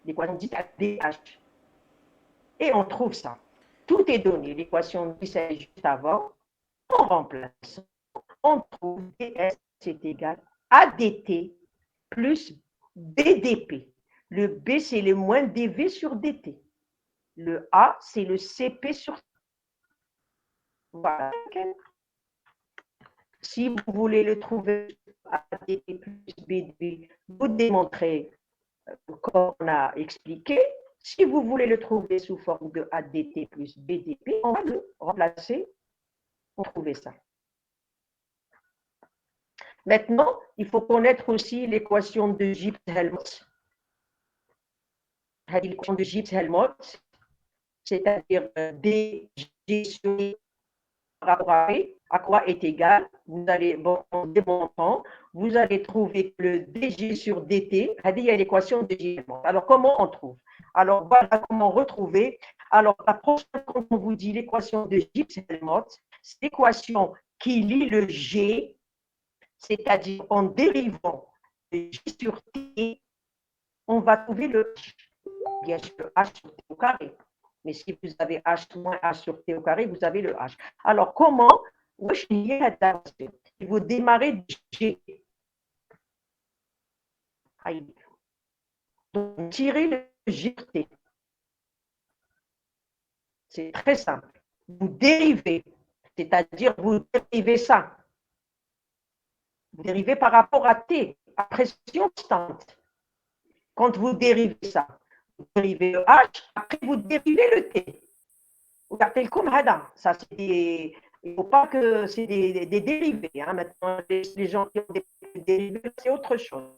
l'équation dite à DH. Et on trouve ça. Tout est donné. L'équation qui s'est juste avant, en remplaçant, on trouve DS est égal à DT plus BDP. Le B, c'est le moins DV sur DT. Le A, c'est le CP sur... Voilà. Si vous voulez le trouver à DT plus BDP, vous démontrez comme on a expliqué. Si vous voulez le trouver sous forme de ADT plus BDP, on va le remplacer pour trouver ça. Maintenant, il faut connaître aussi l'équation de Gibbs-Helmholtz. L'équation de Gibbs-Helmholtz, c'est-à-dire DG sur D par rapport à quoi est égal, vous allez, bon, en démontrant, vous allez trouver que le DG sur DT, il y a l'équation de Gibbs-Helmholtz. Alors, comment on trouve? Alors, voilà comment retrouver. Alors, la prochaine, quand on vous dit l'équation de Gibbs-Helmholtz, c'est l'équation qui lie le G, c'est-à-dire en dérivant de G sur T, on va trouver le H. Bien sûr, H sur T au carré. Mais si vous avez H moins H sur T au carré, vous avez le H. Alors, comment? Vous démarrez de G. Donc, tirez le G sur T. C'est très simple. Vous dérivez, c'est-à-dire vous dérivez ça. Vous dérivez par rapport à T, à pression constante. Quand vous dérivez ça, vous dérivez le H, après vous dérivez le T. Vous regardez comme Hada. Ça, c'est des... Il ne faut pas que c'est des dérivés. Hein. Maintenant, les gens qui ont des dérivés, c'est autre chose.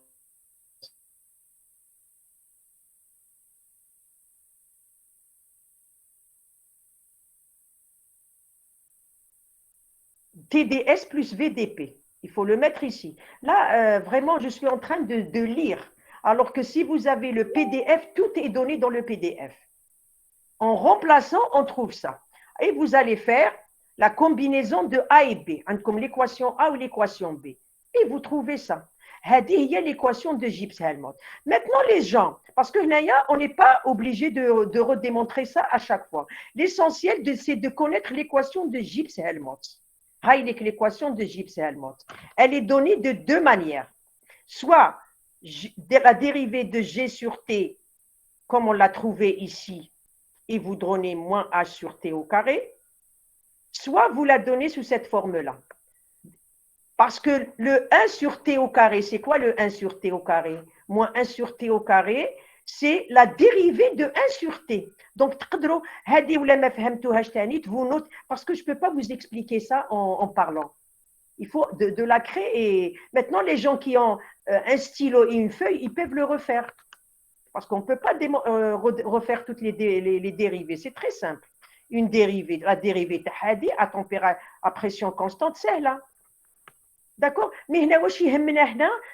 TDS plus VDP. Il faut le mettre ici. Là, vraiment, je suis en train de lire. Alors que si vous avez le PDF, tout est donné dans le PDF. En remplaçant, on trouve ça. Et vous allez faire la combinaison de A et B, hein, comme l'équation A ou l'équation B. Et vous trouvez ça. Il y a l'équation de Gibbs-Helmholtz. Maintenant, les gens, parce que on n'est pas obligé de redémontrer ça à chaque fois. L'essentiel, c'est de connaître l'équation de Gibbs-Helmholtz. L'équation de Gibbs-Helmholtz. Elle est donnée de deux manières. Soit la dérivée de G sur T, comme on l'a trouvé ici, et vous donnez moins H sur T au carré, soit vous la donnez sous cette forme-là. Parce que le 1 sur T au carré, c'est quoi le 1 sur T au carré? Moins 1 sur T au carré, c'est la dérivée de 1 sur T. Donc, parce que je ne peux pas vous expliquer ça en parlant. Il faut de la créer. Et maintenant, les gens qui ont un stylo et une feuille, ils peuvent le refaire. Parce qu'on ne peut pas refaire toutes les dérivées. C'est très simple. Une dérivée, la dérivée à pression constante, c'est là. D'accord? Mais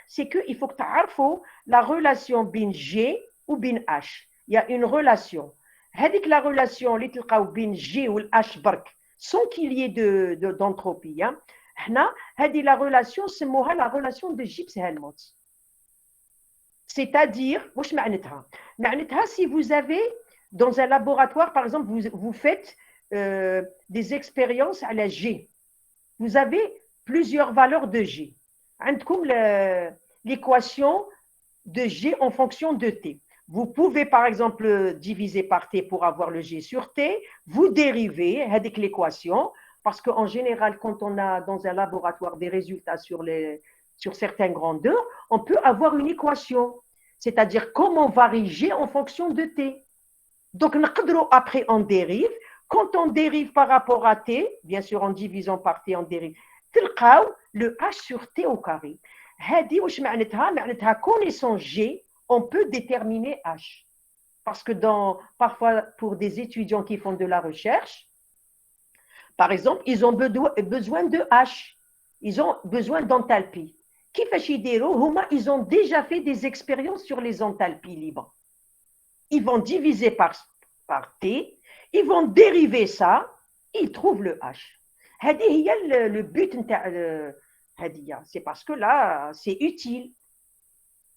c'est qu'il faut que tu aies la relation bin G ou bin H. Il y a une relation. La relation bin G ou H sans qu'il y ait d'entropie. La relation, c'est la relation de Gibbs-Helmholtz. C'est-à-dire, si vous avez dans un laboratoire, par exemple, vous faites des expériences à la G, vous avez plusieurs valeurs de G. L'équation de G en fonction de T. Vous pouvez, par exemple, diviser par T pour avoir le G sur T. Vous dérivez avec l'équation, parce qu'en général, quand on a dans un laboratoire des résultats sur certaines grandeurs, on peut avoir une équation. C'est-à-dire comment varie G en fonction de T. Donc, après, on dérive. Quand on dérive par rapport à T, bien sûr, en divisant par T, on dérive. Le H sur T au carré. Connaissant G, on peut déterminer H. Parce que parfois, pour des étudiants qui font de la recherche, par exemple, ils ont besoin de H. Ils ont besoin d'enthalpie. Ils ont déjà fait des expériences sur les enthalpies libres. Ils vont diviser par T, ils vont dériver ça, ils trouvent le H. Le but, c'est parce que là, c'est utile.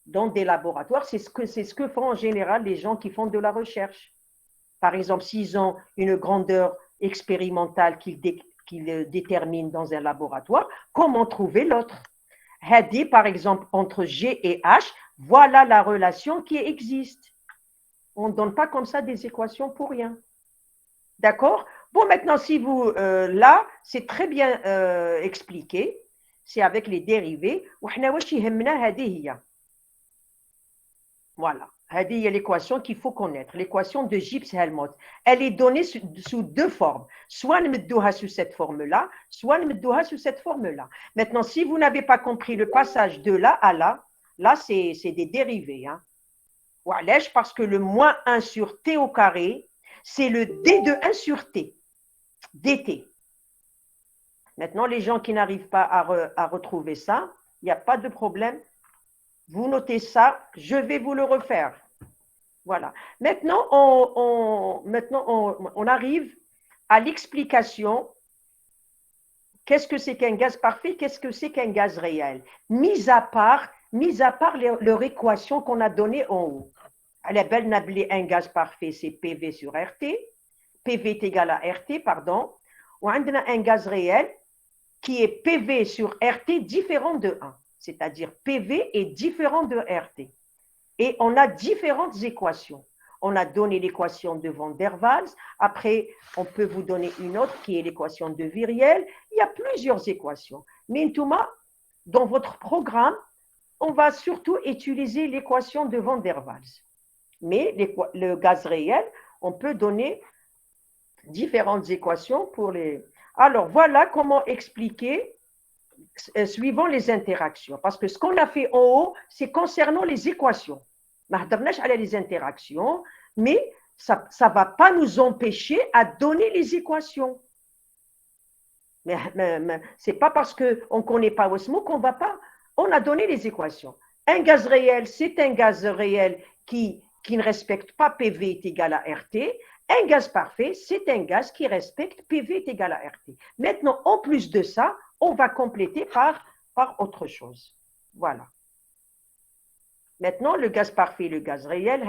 dans des laboratoires. C'est ce que font en général les gens qui font de la recherche. Par exemple, s'ils ont une grandeur expérimentale qu'ils déterminent dans un laboratoire, comment trouver l'autre? Hadi, par exemple, entre G et H, voilà la relation qui existe. On ne donne pas comme ça des équations pour rien. D'accord? Bon, maintenant, si vous, là, c'est très bien expliqué. C'est avec les dérivés. Voilà. Il y a l'équation qu'il faut connaître, l'équation de Gibbs-Helmholtz. Elle est donnée sous deux formes. Soit nous mettons sous cette forme-là, soit nous mettons sous cette forme-là. Maintenant, si vous n'avez pas compris le passage de là à là, là, c'est des dérivés. Hein. Parce que le moins 1 sur t au carré, c'est le d de 1 sur t, dt. Maintenant, les gens qui n'arrivent pas à retrouver ça, il n'y a pas de problème. Vous notez ça, je vais vous le refaire. Voilà. Maintenant, on arrive à l'explication. Qu'est-ce que c'est qu'un gaz parfait? Qu'est-ce que c'est qu'un gaz réel? Mis à part leur équation qu'on a donnée en haut. Elle est belle, un gaz parfait, c'est PV sur RT. PV est égal à RT, pardon. On a un gaz réel qui est PV sur RT différent de 1. C'est-à-dire PV est différent de RT. Et on a différentes équations. On a donné l'équation de Van der Waals. Après, on peut vous donner une autre qui est l'équation de Viriel. Il y a plusieurs équations. Mais Thomas, dans votre programme, on va surtout utiliser l'équation de Van der Waals. Mais le gaz réel, on peut donner différentes équations pour les... Alors, voilà comment expliquer suivant les interactions. Parce que ce qu'on a fait en haut, c'est concernant les équations. On n'a les interactions, mais ça ne va pas nous empêcher à donner les équations. Mais ce n'est pas parce qu'on ne connaît pas Osmo qu'on ne va pas. On a donné les équations. Un gaz réel, c'est un gaz réel qui ne respecte pas PV est égal à RT. Un gaz parfait, c'est un gaz qui respecte PV est égal à RT. Maintenant, en plus de ça, on va compléter par autre chose. Voilà. Maintenant, le gaz parfait, le gaz réel,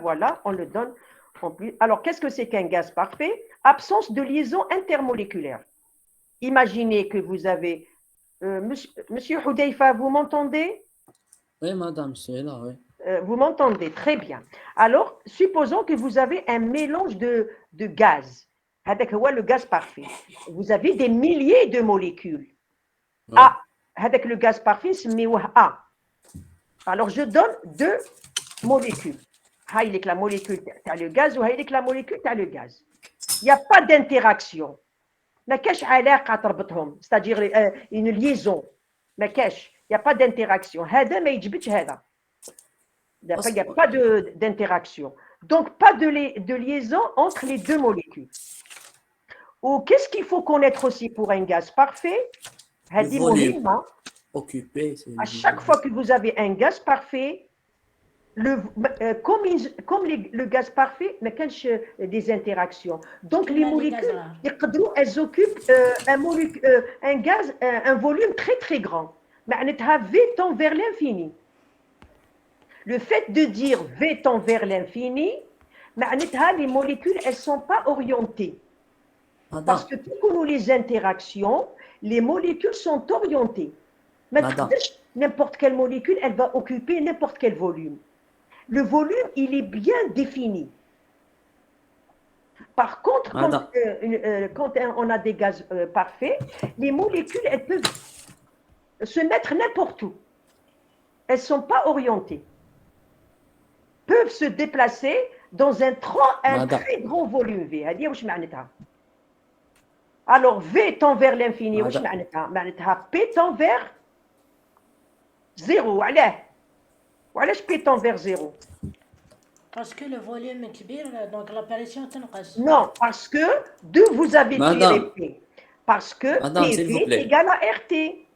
voilà, on le donne en plus. Alors, qu'est-ce que c'est qu'un gaz parfait? Absence de liaison intermoléculaire. Imaginez que vous avez... Monsieur Houdeifa, vous m'entendez? Oui, madame, c'est là, oui. Vous m'entendez très bien. Alors, supposons que vous avez un mélange de gaz. Avec le gaz parfait. Vous avez des milliers de molécules. Ouais. A, avec le gaz parfait, c'est A. Alors, je donne deux molécules. Haïlik la molécule, tu as le gaz, ou haïlik la molécule, tu as le gaz. Il n'y a pas d'interaction. C'est-à-dire une liaison. Il n'y a pas d'interaction. Il n'y a pas d'interaction. Donc, pas de liaison entre les deux molécules. Ou qu'est-ce qu'il faut connaître aussi pour un gaz parfait? Le volume occupé. À chaque fois que vous avez un gaz parfait, comme le gaz parfait, mais des interactions. Donc, les molécules, elles occupent un volume très, très grand. V tend vers l'infini. Le fait de dire V tend vers l'infini, les molécules, elles ne sont pas orientées. Parce que pour les interactions, les molécules sont orientées. N'importe quelle molécule, elle va occuper n'importe quel volume. Le volume, il est bien défini. Par contre, quand on a des gaz parfaits, les molécules, elles peuvent se mettre n'importe où. Elles ne sont pas orientées. Peuvent se déplacer dans un très grand volume V. Alors, V tend vers l'infini. P tend vers 0. علاش P tend vers 0? Parce que le volume est grand, donc l'apparition est Non, parce que d'où vous avez tiré P? Parce que PV est égal à RT.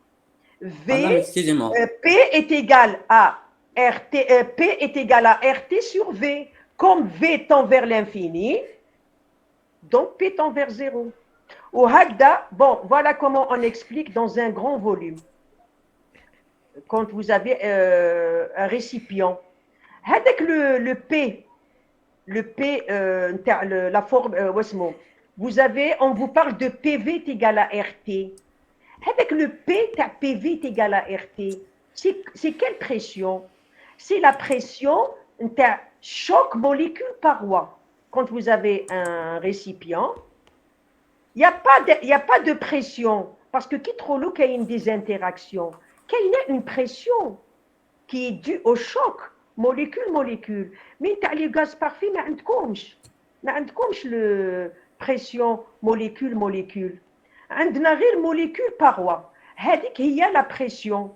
P est égal à RT, P est égal à RT sur V. Comme V tend vers l'infini, donc P tend vers 0. Ou Hagda, bon, voilà comment on explique dans un grand volume. quand vous avez un récipient, avec le P, la forme, vous avez, on vous parle de PV est égal à RT. Avec le P, PV est égal à RT. C'est quelle pression? C'est la pression de choc molécule-paroi. Quand vous avez un récipient, il n'y a pas de pression. Parce que trop lourd, il y a des interactions. Il y a une pression qui est due au choc molécule-molécule. Mais les gaz parfaits, ما عندكمش la pression molécule-molécule. عندنا غير molécule paroi. هذيك هي la pression.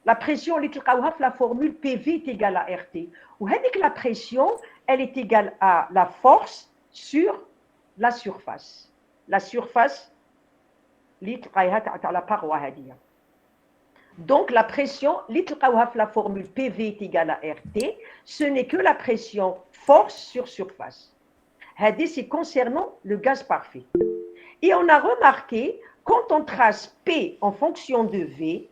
La pression اللي تلقاوها في la formule PV est égale à RT. وهذيك la pression, elle est égale à la force sur la surface. La surface اللي تلقايها تاع la paroi هذه. Donc, la pression, la formule PV est égale à RT, ce n'est que la pression force sur surface. C'est concernant le gaz parfait. Et on a remarqué, quand on trace P en fonction de V,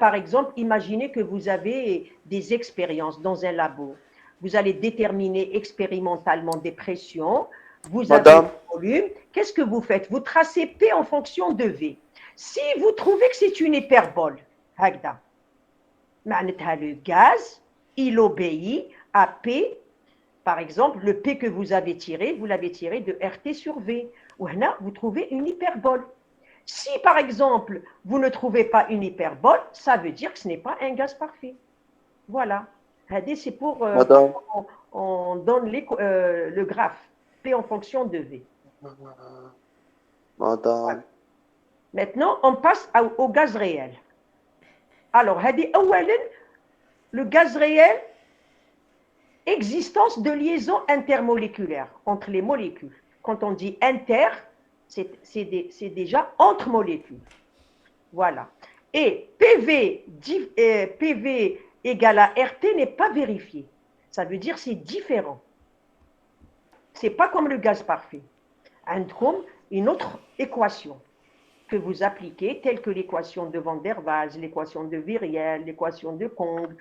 par exemple, imaginez que vous avez des expériences dans un labo. Vous allez déterminer expérimentalement des pressions, vous avez le volume. Qu'est-ce que vous faites? Vous tracez P en fonction de V. Si vous trouvez que c'est une hyperbole, le gaz, il obéit à P. Par exemple, le P que vous avez tiré, vous l'avez tiré de RT sur V. Ou là, vous trouvez une hyperbole. Si, par exemple, vous ne trouvez pas une hyperbole, ça veut dire que ce n'est pas un gaz parfait. Voilà. C'est pour... on donne le graphe. P en fonction de V. Voilà. Maintenant, on passe au gaz réel. Alors, le gaz réel, existence de liaison intermoléculaire entre les molécules. Quand on dit inter, c'est déjà entre molécules. Voilà. Et PV égale à RT n'est pas vérifié. Ça veut dire que c'est différent. Ce n'est pas comme le gaz parfait. Une autre équation que vous appliquez, telle que l'équation de Van der Waals, l'équation de Viriel, l'équation de Kong,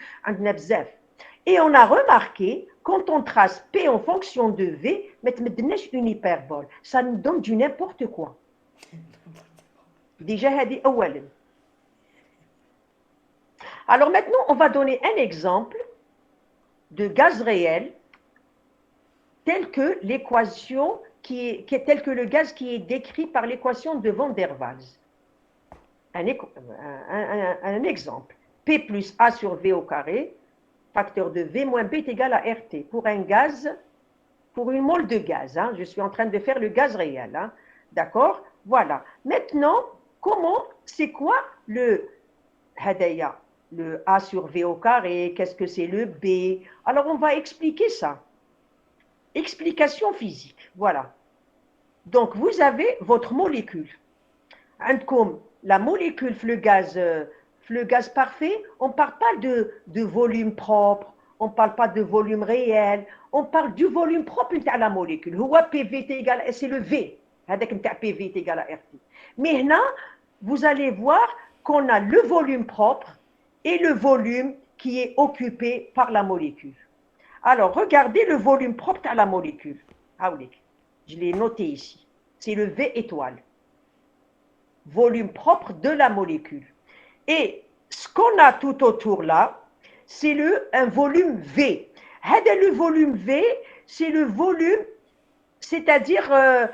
et on a remarqué, quand on trace P en fonction de V, une hyperbole, ça nous donne du n'importe quoi. Déjà, alors maintenant, on va donner un exemple de gaz réel tel que l'équation tel que le gaz qui est décrit par l'équation de Van der Waals. Un exemple. P plus A sur V au carré, facteur de V moins B est égal à RT. Pour un gaz, pour une mole de gaz, hein, je suis en train de faire le gaz réel. Hein, d'accord? Voilà. Maintenant, c'est quoi le A sur V au carré? Qu'est-ce que c'est le B? Alors, on va expliquer ça. Explication physique, voilà. Donc, vous avez votre molécule. Comme la molécule, le gaz parfait, on ne parle pas de volume propre, on ne parle pas de volume réel, on parle du volume propre de la molécule. PV égal, c'est le V. PV est égal à RT. Mais là, vous allez voir qu'on a le volume propre et le volume qui est occupé par la molécule. Alors, regardez le volume propre à la molécule. Je l'ai noté ici. C'est le V étoile. Volume propre de la molécule. Et ce qu'on a tout autour là, c'est un volume V. Le volume V, c'est le volume, c'est-à-dire la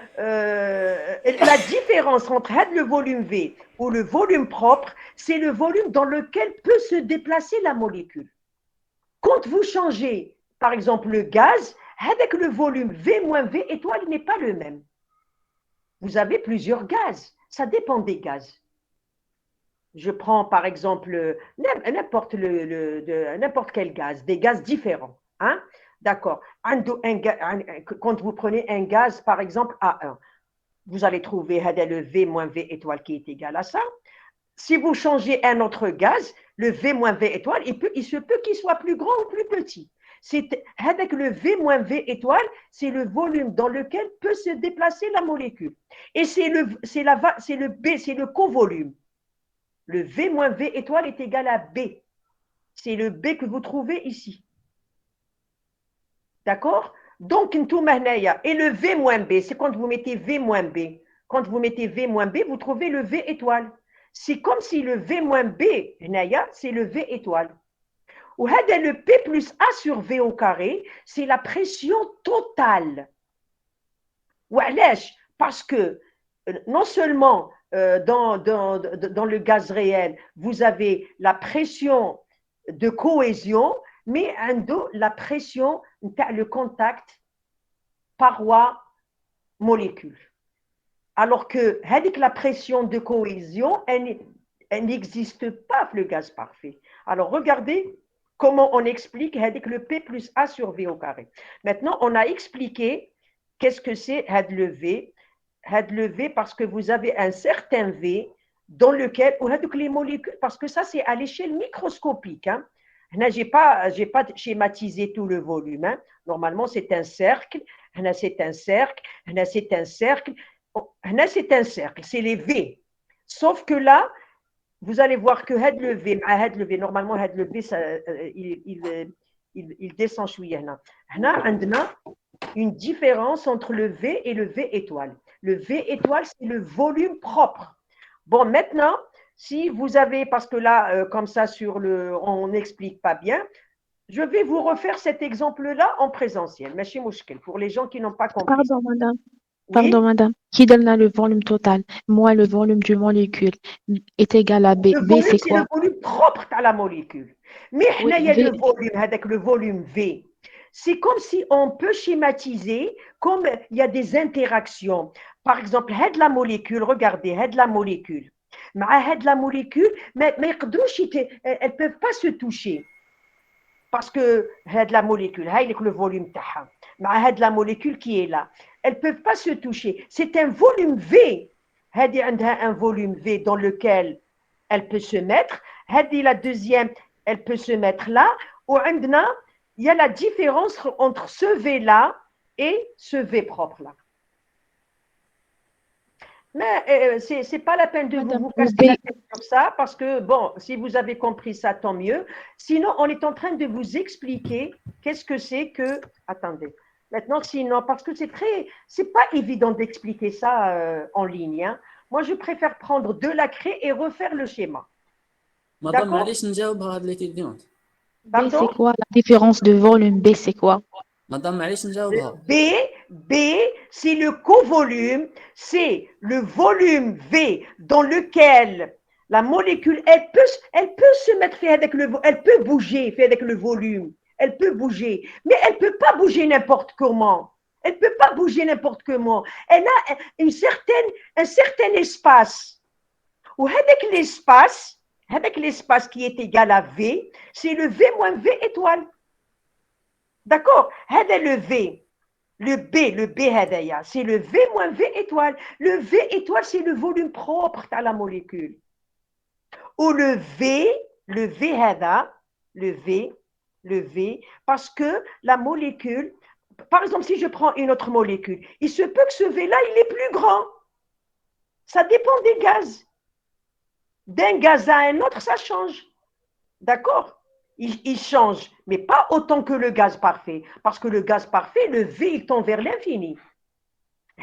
différence entre le volume V ou le volume propre, c'est le volume dans lequel peut se déplacer la molécule. Quand vous changez par exemple, le gaz, avec le volume V moins V étoile, il n'est pas le même. Vous avez plusieurs gaz. Ça dépend des gaz. Je prends par exemple n'importe quel gaz, des gaz différents. Hein? D'accord. Quand vous prenez un gaz, par exemple A1, vous allez trouver le V moins V étoile qui est égal à ça. Si vous changez un autre gaz, le V moins V étoile, il se peut qu'il soit plus grand ou plus petit. Avec le V moins V étoile, c'est le volume dans lequel peut se déplacer la molécule. Et c'est le B, c'est le covolume. Le V moins V étoile est égal à B. C'est le B que vous trouvez ici. D'accord? Donc, et le V moins B, c'est quand vous mettez V moins B. Quand vous mettez V moins B, vous trouvez le V étoile. C'est comme si le V moins B, c'est le V étoile. Ou le P plus A sur V au carré, c'est la pression totale. Parce que non seulement dans le gaz réel, vous avez la pression de cohésion, mais la pression, le contact paroi-molécule. Alors que la pression de cohésion, elle n'existe pas dans le gaz parfait. Alors regardez comment on explique le P plus A sur V au carré. Maintenant, on a expliqué qu'est-ce que c'est le V. Le V parce que vous avez un certain V dans lequel, ou les molécules, parce que ça c'est à l'échelle microscopique. Hein. Je n'ai pas schématisé tout le volume. Hein. Normalement, c'est un cercle. C'est un cercle. C'est un cercle. C'est un cercle. C'est les V. Sauf que là, vous allez voir que le V, normalement, le V, ça, il descend chouïa. On a une différence entre le V et le V étoile. Le V étoile, c'est le volume propre. Bon, maintenant, si vous avez, parce que là, comme ça, on n'explique pas bien, je vais vous refaire cet exemple-là en présentiel. Mais chez Mouchkel, pour les gens qui n'ont pas compris. Pardon, madame. Oui? Pardon, madame. Qui donne là le volume total? Moi, le volume du molécule est égal à B. Le B, volume, c'est c'est quoi? le volume propre à la molécule. Mais Oui, il y a V. le volume V. C'est comme si on peut schématiser comme il y a des interactions. Par exemple, la molécule, regardez, la molécule. La molécule, mais elles ne peuvent pas se toucher. Parce que la molécule, le volume la molécule qui est là, elles ne peuvent pas se toucher. C'est un volume V. Un volume V dans lequel elle peut se mettre. La deuxième, elle peut se mettre là. Il y a la différence entre ce V-là et ce V propre-là. Mais ce n'est pas la peine de vous casser la tête sur ça, parce que, bon, si vous avez compris ça, tant mieux. Sinon, on est en train de vous expliquer qu'est-ce que c'est que… Attendez. Maintenant, sinon, parce que c'est pas évident d'expliquer ça en ligne. Hein. Moi, je préfère prendre de la craie et refaire le schéma. Madame, معليش نجاوب هاد l'étudiante. B, c'est quoi? La différence de volume B, c'est quoi? Madame, معليش نجاوبها. B, c'est le covolume, c'est le volume V dans lequel la molécule, elle peut se mettre avec elle peut bouger avec le volume, elle peut bouger, mais elle ne peut pas bouger n'importe comment. Elle ne peut pas bouger n'importe comment. Elle a un certain espace. Ou avec l'espace qui est égal à V, c'est le V moins V étoile. D'accord? Le V. Le B c'est le V moins V étoile. Le V étoile, c'est le volume propre à la molécule. Ou le V, le V, parce que la molécule, par exemple, si je prends une autre molécule, il se peut que ce V-là, il est plus grand. Ça dépend des gaz. D'un gaz à un autre, ça change. D'accord? Il change, mais pas autant que le gaz parfait. Parce que le gaz parfait, le V, il tend vers l'infini.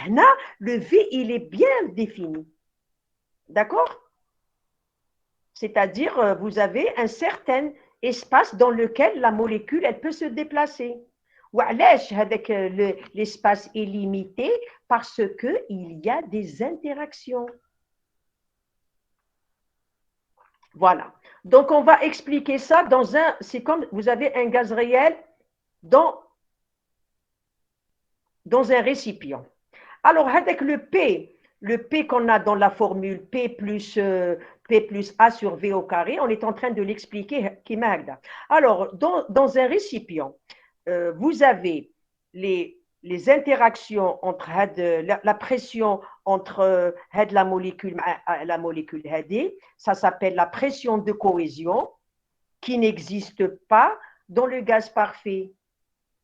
Là, le V, il est bien défini. D'accord? C'est-à-dire, vous avez un certain espace dans lequel la molécule, elle peut se déplacer. L'espace est limité parce qu'il y a des interactions. Voilà. Donc, on va expliquer ça c'est comme vous avez un gaz réel dans un récipient. Alors, avec le P qu'on a dans la formule P plus A sur V au carré, on est en train de l'expliquer. Alors, dans un récipient, vous avez les interactions entre la pression entre la molécule ça s'appelle la pression de cohésion qui n'existe pas dans le gaz parfait.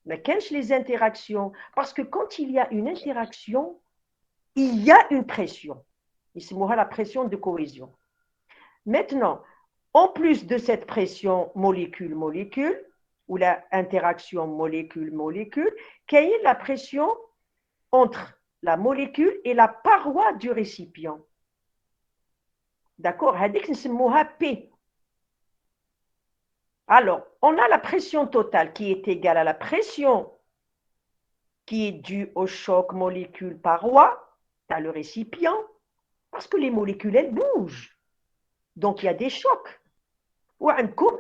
Mais qu'est-ce les interactions? Parce que quand il y a une interaction, il y a une pression. C'est la pression de cohésion. Maintenant, en plus de cette pression molécule-molécule, ou la interaction molécule-molécule, quelle est la pression entre la molécule et la paroi du récipient? D'accord? هذيك نسموها P. Alors, on a la pression totale qui est égale à la pression qui est due au choc molécule-paroi dans le récipient, parce que les molécules, elles bougent. Donc, il y a des chocs. Ou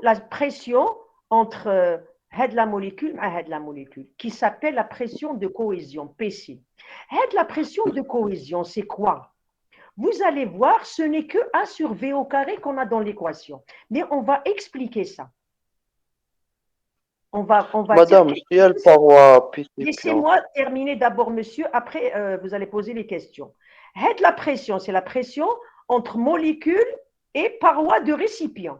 la pression entre la molécule et la molécule, qui s'appelle la pression de cohésion, PC. La pression de cohésion, c'est quoi? Vous allez voir, ce n'est que A sur V au carré qu'on a dans l'équation. Mais on va expliquer ça. On va Madame, dire... si elle paroi PCP. Laissez-moi terminer d'abord, monsieur. Après, vous allez poser les questions. La pression, c'est la pression entre molécules et paroi de récipient.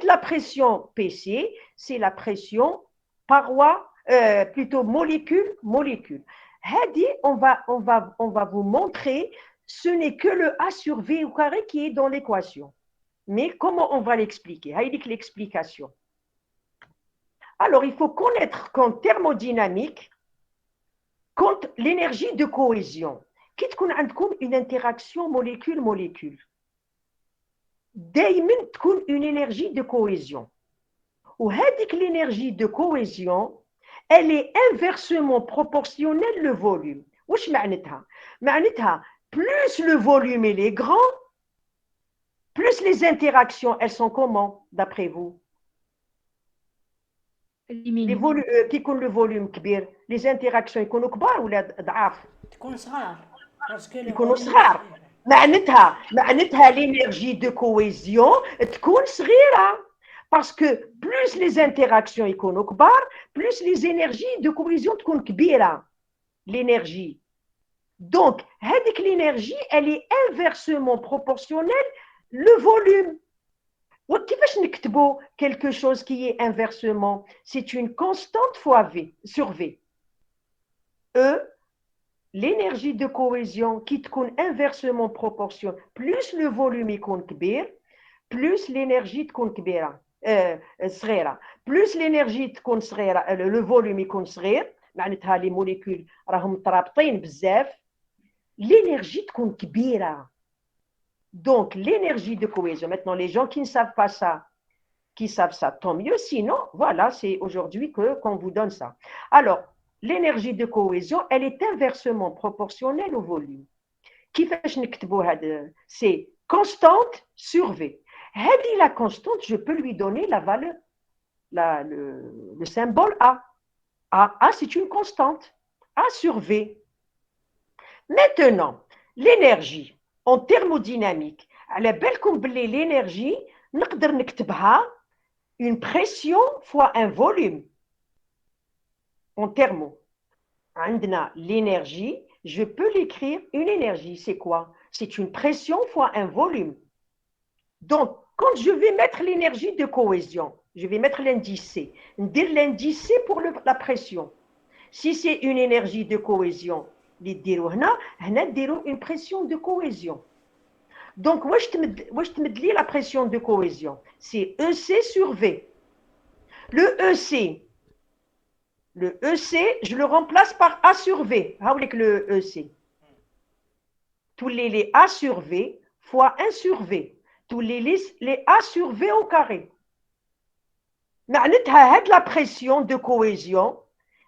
La pression PC, c'est la pression paroi, plutôt molécule-molécule. On va vous montrer, ce n'est que le A sur V au carré qui est dans l'équation. Mais comment on va l'expliquer? L'explication. Alors, il faut connaître qu'en thermodynamique, quand l'énergie de cohésion, quitte qu'on a une interaction molécule-molécule, دايما تكون une énergie de cohésion. وهذيك l'énergie de cohésion, elle est inversement proportionnelle au volume. واش معناتها؟ معناتها plus le volume il est grand, plus les interactions, elles sont comment, d'après vous? كي يكون le volume كبير، les interactions يكونوا كبار ولا ضعاف؟ تكون صغار. يكونوا صغار. معناتها l'énergie de cohésion تكون صغيرة. Parce que plus les interactions يكونوا كبار, plus les énergies de cohésion تكون كبيرة. L'énergie. Donc, هذيك l'énergie, elle est inversement proportionnelle le volume. وكيفاش نكتبوا quelque chose qui est inversement? C'est une constante fois V sur V. E, l'énergie de cohésion qui تكون inversement proportionnelle, plus le volume يكون كبير, plus l'énergie تكون كبيرة صغيرة. Plus l'énergie تكون صغيرة, le volume يكون صغير, معناتها les molécules راهم مترابطين بزاف, l'énergie تكون كبيرة. Donc, l'énergie de cohésion. Maintenant, les gens qui ne savent pas ça, qui savent ça, tant mieux. Sinon, voilà, c'est aujourd'hui qu'on vous donne ça. Alors, l'énergie de cohésion, elle est inversement proportionnelle au volume. C'est constante sur V. La constante, je peux lui donner la valeur, le symbole A. A, c'est une constante. A sur V. Maintenant, l'énergie. En thermodynamique, على بالكم بلي l'énergie نقدر نكتبها une pression fois un volume. En thermo, عندنا l'énergie, je peux l'écrire une énergie, c'est quoi? C'est une pression fois un volume. Donc, quand je vais mettre l'énergie de cohésion, je vais mettre l'indice C. ندير l'indice C pour la pression. Si c'est une énergie de cohésion, هنا نديروا une pression de cohésion. Donc, واش تمد لي la pression de cohésion? C'est EC sur V. Le EC, je le remplace par A sur V. هاوليك le EC. Tous les A sur V fois 1 sur V. Tous les A sur V au carré. معناتها هاد la pression de cohésion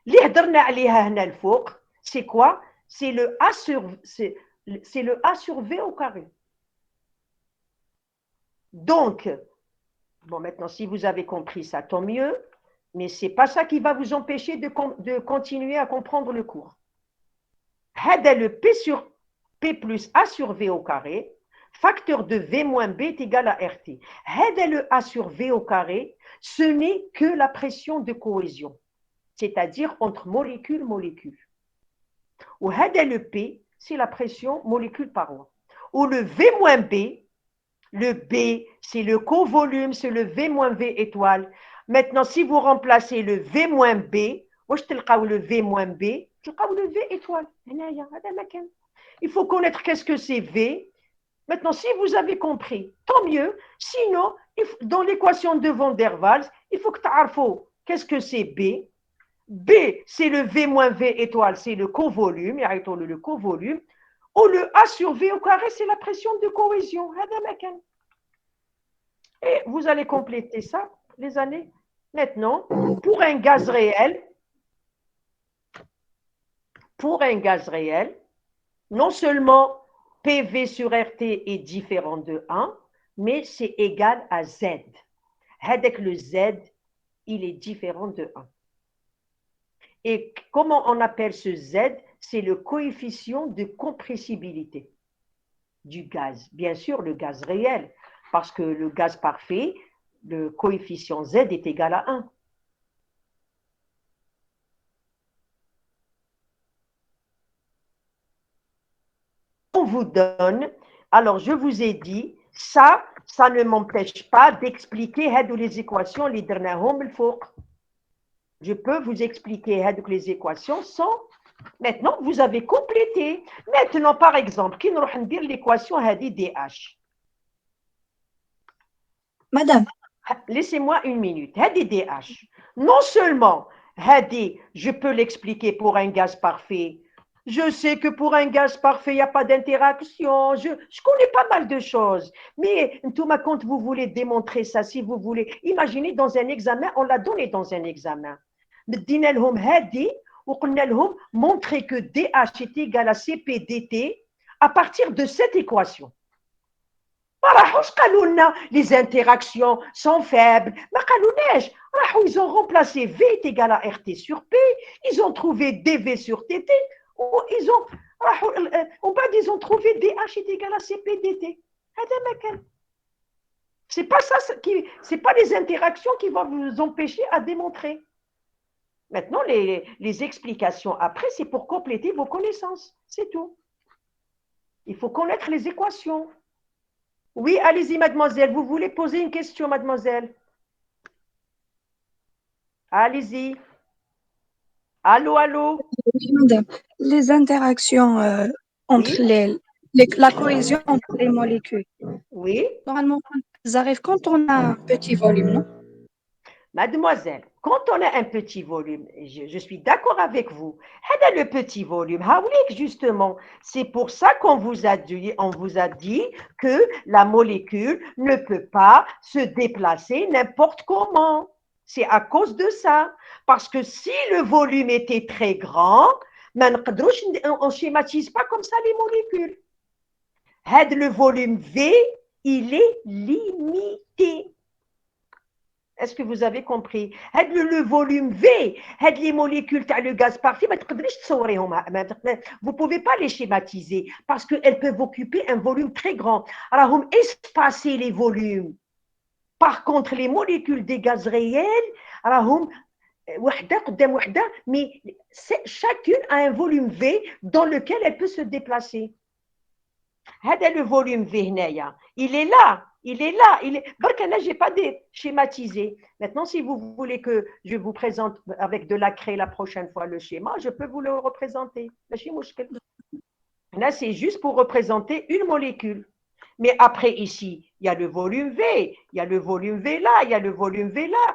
اللي هضرنا عليها هنا الفوق, c'est quoi? C'est le A sur V au carré. Donc, bon, maintenant, si vous avez compris ça, tant mieux, mais ce n'est pas ça qui va vous empêcher de continuer à comprendre le cours. Le P plus A sur V au carré, facteur de V moins B est égal à RT. Le A sur V au carré, ce n'est que la pression de cohésion, c'est-à-dire entre molécule-molécule. Ou le P, c'est la pression molécule-paroi. Ou le V moins B, le B, c'est le covolume, c'est le V moins V étoile. Maintenant, si vous remplacez le V moins B, le V moins B, le V étoile. Il faut connaître qu'est-ce que c'est V. Maintenant, si vous avez compris, tant mieux. Sinon, dans l'équation de Van der Waals, il faut que tu aies qu'est-ce que c'est B. B, c'est le V moins V étoile, c'est le covolume, le covolume. Ou le A sur V au carré, c'est la pression de cohésion. Et vous allez compléter ça, les années. Maintenant, pour un gaz réel, non seulement PV sur RT est différent de 1, mais c'est égal à Z. Avec le Z, il est différent de 1. Et comment on appelle ce Z? C'est le coefficient de compressibilité du gaz. Bien sûr, le gaz réel, parce que le gaz parfait, le coefficient Z est égal à 1. On vous donne, alors je vous ai dit, ça ne m'empêche pas d'expliquer les équations, les dernières. Je peux vous expliquer les équations sans. Maintenant, vous avez complété. Maintenant, par exemple, qui nous dire l'équation DH. Madame, Laissez-moi une minute. DH. Non seulement, je peux l'expliquer pour un gaz parfait. Je sais que pour un gaz parfait, il n'y a pas d'interaction. Je connais pas mal de choses. Mais quand vous voulez démontrer ça, si vous voulez, imaginez dans un examen, on l'a donné dans un examen. Montrer que DH est égal à CP dt à partir de cette équation. Les interactions sont faibles. Ils ont remplacé V est égal à RT sur P. Ils ont trouvé DV sur TT. Ils ont trouvé DH est égal à CP dt. C'est pas ça c'est pas les interactions qui vont vous empêcher à démontrer. Maintenant, les explications après, c'est pour compléter vos connaissances. C'est tout. Il faut connaître les équations. Oui, allez-y, mademoiselle. Vous voulez poser une question, mademoiselle? Allez-y. Allô, allô? oui, madame, les interactions entre Oui, la cohésion entre les molécules, oui. normalement, elles arrivent quand on a un petit volume, non? Mademoiselle, quand on a un petit volume, je suis d'accord avec vous, le petit volume, justement, c'est pour ça qu'on vous a dit que la molécule ne peut pas se déplacer n'importe comment. C'est à cause de ça. Parce que si le volume était très grand, on ne schématise pas comme ça les molécules. Le volume V, il est limité. Est-ce que vous avez compris? Le volume V, les molécules, le gaz parfait, vous ne pouvez pas les schématiser parce qu'elles peuvent occuper un volume très grand. Alors, espacer les volumes. Par contre, les molécules des gaz réels, mais chacune a un volume V dans lequel elle peut se déplacer. Le volume V, il est là. Je n'ai pas schématisé. Maintenant, si vous voulez que je vous présente avec de la craie la prochaine fois le schéma, je peux vous le représenter. Là, c'est juste pour représenter une molécule. Mais après, ici, il y a le volume V, il y a le volume V là, il y a le volume V là.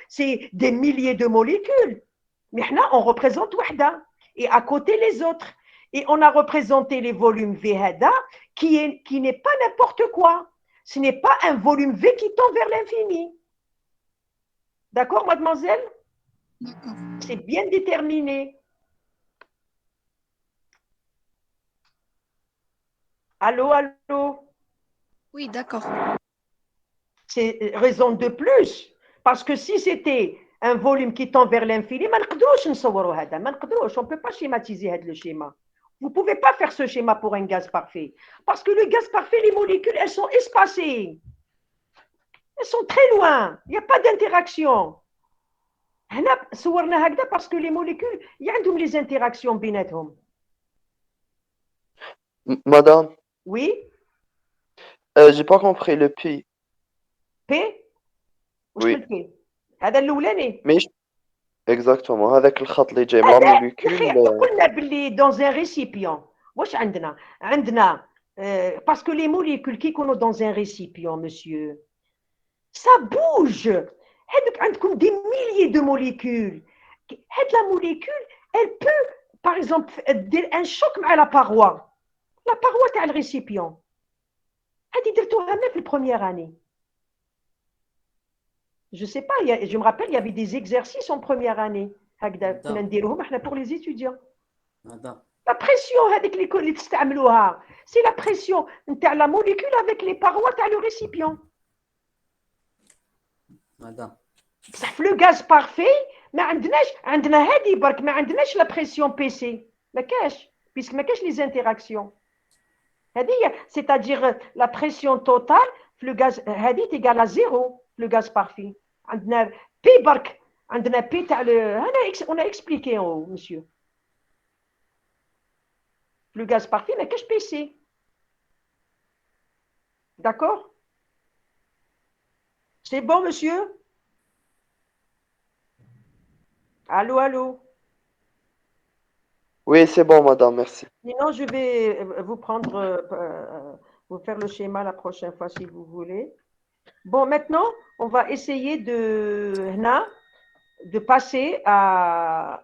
C'est des milliers de molécules. Mais là, on représente Wahda. Et à côté, les autres. Et on a représenté les volumes V qui n'est pas n'importe quoi. Ce n'est pas un volume V qui tend vers l'infini. D'accord, mademoiselle? D'accord. C'est bien déterminé. Allô, allô? Oui, d'accord. C'est raison de plus. Parce que si c'était un volume qui tend vers l'infini, on ne peut pas schématiser le schéma. Vous ne pouvez pas faire ce schéma pour un gaz parfait. Parce que le gaz parfait, les molécules, elles sont espacées. Elles sont très loin. Il n'y a pas d'interaction. Parce que les molécules, il y a les interactions بيناتهم. Madame, Oui, j'ai pas compris le pi. P وش Oui, قلتي؟ هذا الأولاني. mais exactement, avec le خط اللي جاي من la هذا molécule. قلنا باللي dans un récipient. واش عندنا عندنا parce que les molécules qui sont dans un récipient monsieur ça bouge هذوك عندكم des milliers de molécules هاد la molécule elle peut par exemple دير un choc مع la paroi تاع الريسيبيون هذه درتوها même في البروميير اني je sais pas je me rappelle il y avait des exercices en première année هكذا كنا نديروهم احنا pour les étudiants مدام la pression هذيك اللي تستعملوها c'est la pression نتاع la molécule avec les parois تاع le récipient مدام بصح في لو غاز بارفي ما عندنا هذه برك ما عندناش لا بريسيون بي سي ما كاش بيسك ما كاش لي زانتيراكسيون هذه سيتادير لا بريسيون توتال في لو غاز هذه تيغال زيرو في لو غاز بارفي عندنا بي برك عندنا بي تاع هنا اون اكسبليكي او مسيو في لو غاز بارفي ما كاش بي سي داكور سي بون مسيو Allô, allô. Oui, c'est bon, madame, merci. Sinon, je vais vous prendre, vous faire le schéma la prochaine fois si vous voulez. Bon, maintenant, on va essayer de passer à